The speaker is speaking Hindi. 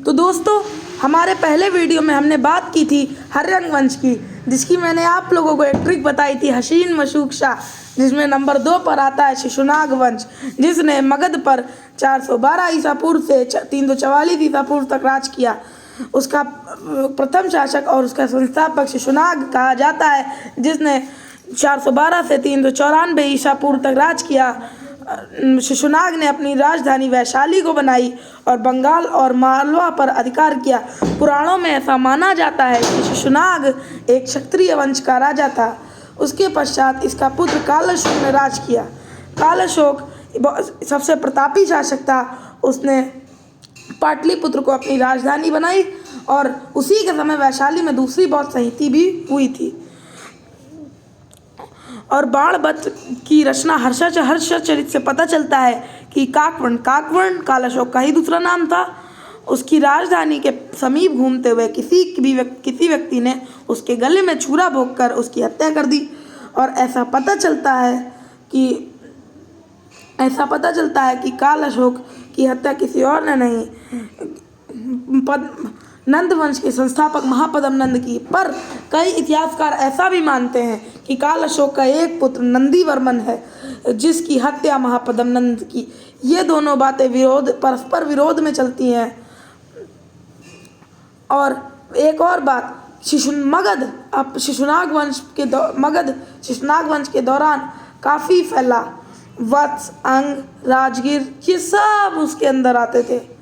तो दोस्तों, हमारे पहले वीडियो में हमने बात की थी हर्यंक वंश की, जिसकी मैंने आप लोगों को एक ट्रिक बताई थी हसीन मशूक शाह, जिसमें नंबर 2 पर आता है शिशुनाग वंश, जिसने मगध पर 412 ईसा पूर्व से 344 ईसा पूर्व तक राज किया। उसका प्रथम शासक और उसका संस्थापक शिशुनाग कहा जाता है, जिसने 412 से 394 ईसा पूर्व तक राज किया। शिशुनाग ने अपनी राजधानी वैशाली को बनाई और बंगाल और मालवा पर अधिकार किया। पुराणों में ऐसा माना जाता है कि शिशुनाग एक क्षत्रिय वंश का राजा था। उसके पश्चात इसका पुत्र कालाशोक ने राज किया। कालाशोक सबसे प्रतापी शासक था। उसने पाटलिपुत्र को अपनी राजधानी बनाई और उसी के समय वैशाली में दूसरी बौद्ध संहिता भी हुई थी। और बाणभट्ट की रचना हर्षचरित से पता चलता है कि काकवर्ण कालाशोक का ही दूसरा नाम था। उसकी राजधानी के समीप घूमते हुए किसी व्यक्ति ने उसके गले में छुरा भोंककर उसकी हत्या कर दी। और ऐसा पता चलता है कि कालाशोक की हत्या किसी और ने नहीं, नंद वंश के संस्थापक महापद्म नंद की। पर कई इतिहासकार ऐसा भी मानते हैं कि कालाशोक का एक पुत्र नंदीवर्मन है, जिसकी हत्या महापद्म नंद की। ये दोनों बातें परस्पर विरोध में चलती हैं। और एक और बात, शिशुनाग वंश के दौरान काफ़ी फैला। वत्स, अंग, राजगीर, ये सब उसके अंदर आते थे।